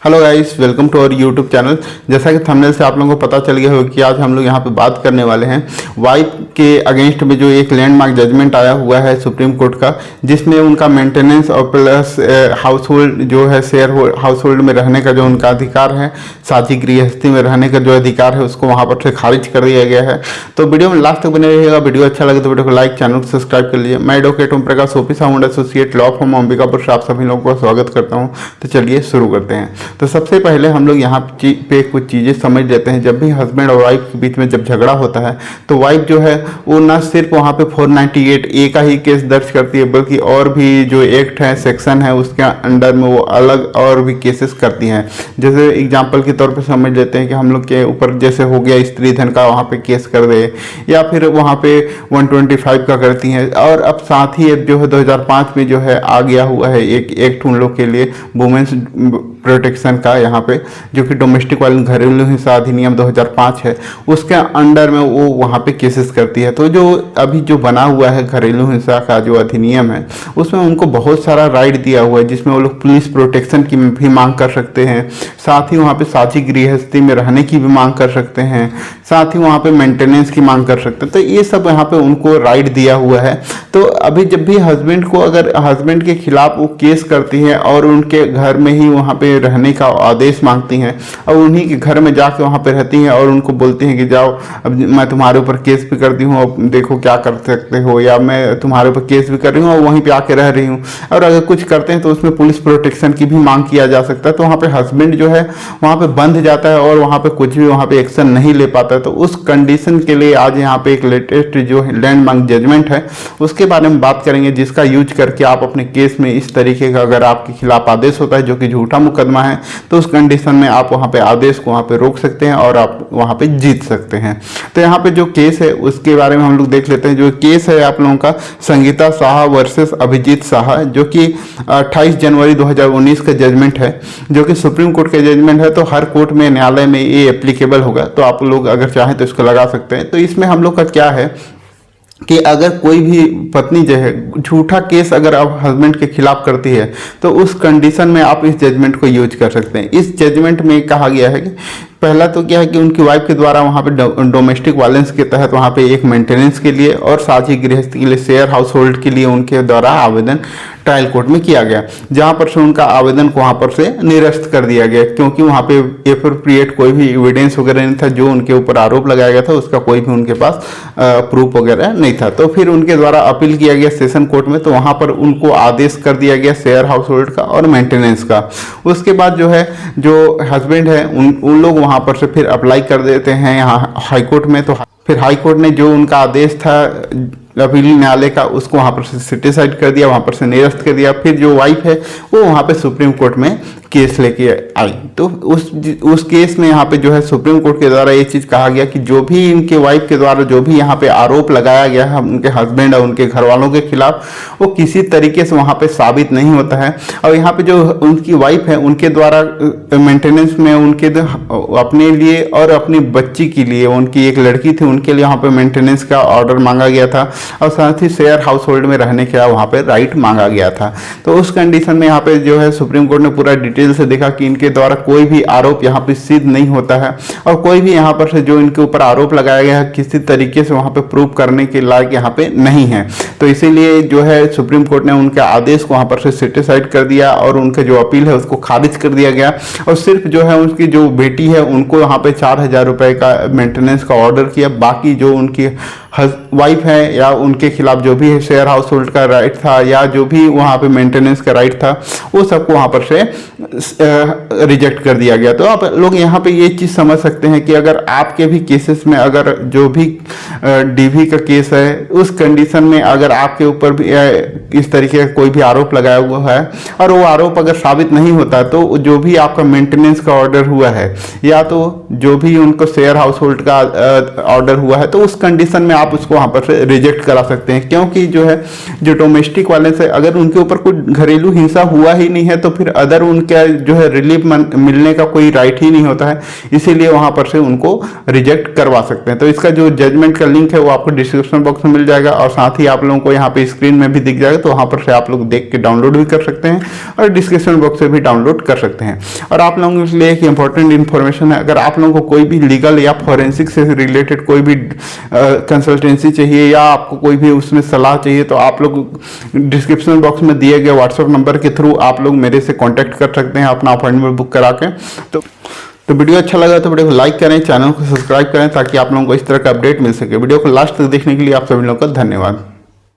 Hello guys, welcome to our YouTube channel. जैसा कि thumbnail से आप लोगों को पता चल गया होगा कि आज हम लोग यहाँ पे बात करने वाले हैं वाइफ के अगेंस्ट में जो एक लैंडमार्क जजमेंट आया हुआ है सुप्रीम कोर्ट का, जिसमें उनका मेंटेनेंस और प्लस हाउस होल्ड जो है शेयर हाउस होल्ड में रहने का जो उनका अधिकार है, साझी गृहस्थी में रहने का जो अधिकार है, उसको वहाँ पर से खारिज कर दिया गया है। तो वीडियो में लास्ट तक बने रहिएगा। वीडियो अच्छा लगे तो वीडियो को लाइक, चैनल को सब्सक्राइब कर लीजिए। मैं advocate Om Prakash, office sound associate, law firm Ambikapur से आप सभी लोगों का स्वागत करता हूँ। तो चलिए शुरू करते हैं। तो सबसे पहले हम लोग यहाँ पे कुछ चीज़ें समझ लेते हैं। जब भी हस्बैंड और वाइफ के बीच में जब झगड़ा होता है तो वाइफ जो है वो ना सिर्फ वहाँ पे 498A का ही केस दर्ज करती है, बल्कि और भी जो एक्ट है, सेक्शन है, उसके अंडर में वो अलग और भी केसेस करती हैं। जैसे एग्जांपल के तौर पे समझ लेते हैं कि हम लोग के ऊपर जैसे हो गया स्त्री धन का, वहाँ पे केस कर दे, या फिर वहाँ पे 125 का करती हैं। और अब साथ ही जो है 2005 में जो है आ गया हुआ है एक एक्ट उन लोग के लिए वुमेन्स प्रोटेक्शन का, यहाँ पे जो कि डोमेस्टिक वायलेंस घरेलू हिंसा अधिनियम 2005 है, उसके अंडर में वो वहाँ पे केसेस करती है। तो जो अभी जो बना हुआ है घरेलू हिंसा का जो अधिनियम है, उसमें उनको बहुत सारा राइट दिया हुआ है, जिसमें वो लोग पुलिस प्रोटेक्शन की भी मांग कर सकते हैं, साथ ही वहाँ पे साझी गृहस्थी में रहने की भी मांग कर सकते हैं, साथ ही वहाँ पे मेंटेनेंस की मांग कर सकते हैं। तो ये सब यहाँ पे उनको राइट दिया हुआ है। तो अभी जब भी हस्बैंड को, अगर हस्बैंड के खिलाफ वो केस करती है और उनके घर में ही वहाँ पे रहने का आदेश मांगती हैं और उन्हीं के घर में जाके वहाँ पे रहती हैं और उनको बोलती हैं कि जाओ, अब मैं तुम्हारे ऊपर केस भी करती हूँ, अब देखो क्या कर सकते हो, या मैं तुम्हारे ऊपर केस भी कर रही हूँ और वहीं पे आके रह रही हूँ, और अगर कुछ करते हैं तो उसमें पुलिस प्रोटेक्शन की भी मांग किया जा सकता है। तो वहाँ पे हस्बैंड जो है वहाँ पे बंध जाता है और वहाँ पे कुछ भी वहाँ पे एक्शन नहीं ले पाता है। तो उस कंडीशन के लिए आज यहाँ पे एक लेटेस्ट जो लैंडमार्क जजमेंट है उसके बारे में बात करेंगे, जिसका यूज करके आप अपने केस में इस तरीके का, अगर आपके खिलाफ आदेश होता है जो कि झूठा मुकदमा है, तो उस कंडीशन में आप वहाँ पे आदेश को वहाँ पे रोक सकते हैं और आप वहाँ पे जीत सकते हैं। तो यहाँ पे जो केस है उसके बारे में हम लोग देख लेते हैं। जो केस है आप लोगों का संगीता साहा वर्सेस अभिजीत साहा, जो कि 28 जनवरी 2019 का जजमेंट है, जो कि सुप्रीम कोर्ट का जजमेंट है। तो हर कोर्ट में, न्यायालय में ये एप्लीकेबल होगा, तो आप लोग अगर चाहें तो इसको लगा सकते हैं। तो इसमें हम लोग का क्या है कि अगर कोई भी पत्नी जो है झूठा केस अगर आप हस्बैंड के खिलाफ करती है तो उस कंडीशन में आप इस जजमेंट को यूज कर सकते हैं। इस जजमेंट में कहा गया है कि पहला तो क्या है कि उनकी वाइफ के द्वारा वहाँ पे डोमेस्टिक वायलेंस के तहत वहाँ पे एक मेंटेनेंस के लिए और साझी गृहस्थी के लिए, शेयर हाउस होल्ड के लिए उनके द्वारा आवेदन ट्रायल कोर्ट में किया गया, जहाँ पर से उनका आवेदन को वहाँ पर से निरस्त कर दिया गया, क्योंकि वहाँ पे एप्रोप्रिएट कोई भी एविडेंस वगैरह नहीं था। जो उनके ऊपर आरोप लगाया गया था उसका कोई भी उनके पास प्रूफ वगैरह नहीं था। तो फिर उनके द्वारा अपील किया गया सेशन कोर्ट में, तो वहाँ पर उनको आदेश कर दिया गया शेयर हाउस होल्ड का और मेंटेनेंस का। उसके बाद जो है जो हस्बैंड है उन लोग वहाँ पर से फिर अप्लाई कर देते हैं यहाँ हाई कोर्ट में। तो फिर हाई कोर्ट ने जो उनका आदेश था अपील न्यायालय का, उसको वहाँ पर से सेटिसाइड कर दिया, वहाँ पर से निरस्त कर दिया। फिर जो वाइफ है वो वहाँ पे सुप्रीम कोर्ट में केस लेके आई। तो उस केस में यहाँ पे जो है सुप्रीम कोर्ट के द्वारा ये चीज़ कहा गया कि जो भी इनके वाइफ के द्वारा जो भी यहाँ पे आरोप लगाया गया है उनके हस्बैंड और उनके घर वालों के खिलाफ, वो किसी तरीके से वहाँ पे साबित नहीं होता है। और यहाँ पे जो उनकी वाइफ है उनके द्वारा मेंटेनेंस में उनके अपने लिए और अपनी बच्ची के लिए, उनकी एक लड़की थी, उनके लिए वहाँ पे मेंटेनेंस का ऑर्डर मांगा गया था और साथ ही शेयर हाउस होल्ड में रहने का वहाँ पे राइट मांगा गया था। तो उस कंडीशन में यहाँ पे जो है सुप्रीम कोर्ट ने पूरा डिटेल से देखा कि इनके द्वारा कोई भी आरोप यहाँ पे सिद्ध नहीं होता है और कोई भी यहाँ पर से जो इनके ऊपर आरोप लगाया गया है किसी तरीके से वहाँ पे प्रूव करने के लायक यहाँ पे नहीं है। तो इसीलिए जो है सुप्रीम कोर्ट ने उनके आदेश को वहाँ पर से सेटिसाइड कर दिया और उनके जो अपील है उसको खारिज कर दिया गया। और सिर्फ जो है उनकी जो बेटी है उनको यहाँ पे 4,000 रुपये का मेंटेनेंस का ऑर्डर किया। बाकी जो उनकी वाइफ है या उनके खिलाफ जो भी शेयर हाउस होल्ड का राइट था या जो भी वहाँ पे मेंटेनेंस का राइट था, वो सबको वहाँ पर से रिजेक्ट कर दिया गया। तो आप लोग यहाँ पे ये चीज़ समझ सकते हैं कि अगर आपके भी केसेस में, अगर जो भी डीवी का केस है उस कंडीशन में अगर आपके ऊपर भी इस तरीके का कोई भी आरोप लगाया हुआ है और वो आरोप अगर साबित नहीं होता, तो जो भी आपका मेंटेनेंस का ऑर्डर हुआ है या तो जो भी उनको शेयर हाउस होल्ड का ऑर्डर हुआ है, तो उस कंडीशन में आप उसको वहाँ पर से रिजेक्ट करा सकते हैं। क्योंकि जो है जो डोमेस्टिक वायलेंस है, अगर उनके ऊपर कोई घरेलू हिंसा हुआ ही नहीं है तो फिर अदर उनका इनका जो है रिलीफ मिलने का कोई राइट ही नहीं होता है, इसीलिए वहां पर से उनको रिजेक्ट करवा सकते हैं। तो इसका जो जजमेंट का लिंक है वो आपको डिस्क्रिप्शन बॉक्स में मिल जाएगा और साथ ही आप लोगों को यहाँ पे स्क्रीन में भी दिख जाएगा, तो वहां पर से आप लोग देख के डाउनलोड भी कर सकते हैं और डिस्क्रिप्शन बॉक्स से भी डाउनलोड कर सकते हैं। और आप लोगों के लिए एक इंपॉर्टेंट इन्फॉर्मेशन है, अगर आप लोगों को कोई भी लीगल या फॉरेंसिक से रिलेटेड कोई भी कंसल्टेंसी चाहिए या आपको कोई भी उसमें सलाह चाहिए, तो आप लोग डिस्क्रिप्शन बॉक्स में दिए गए व्हाट्सएप नंबर के थ्रू आप लोग मेरे से कांटेक्ट कर सकते हैं अपना अपॉइंटमेंट बुक करा के। तो वीडियो अच्छा लगा तो वीडियो को लाइक करें, चैनल को सब्सक्राइब करें ताकि आप लोगों को इस तरह का अपडेट मिल सके। वीडियो को लास्ट तक देखने के लिए आप सभी लोगों का धन्यवाद।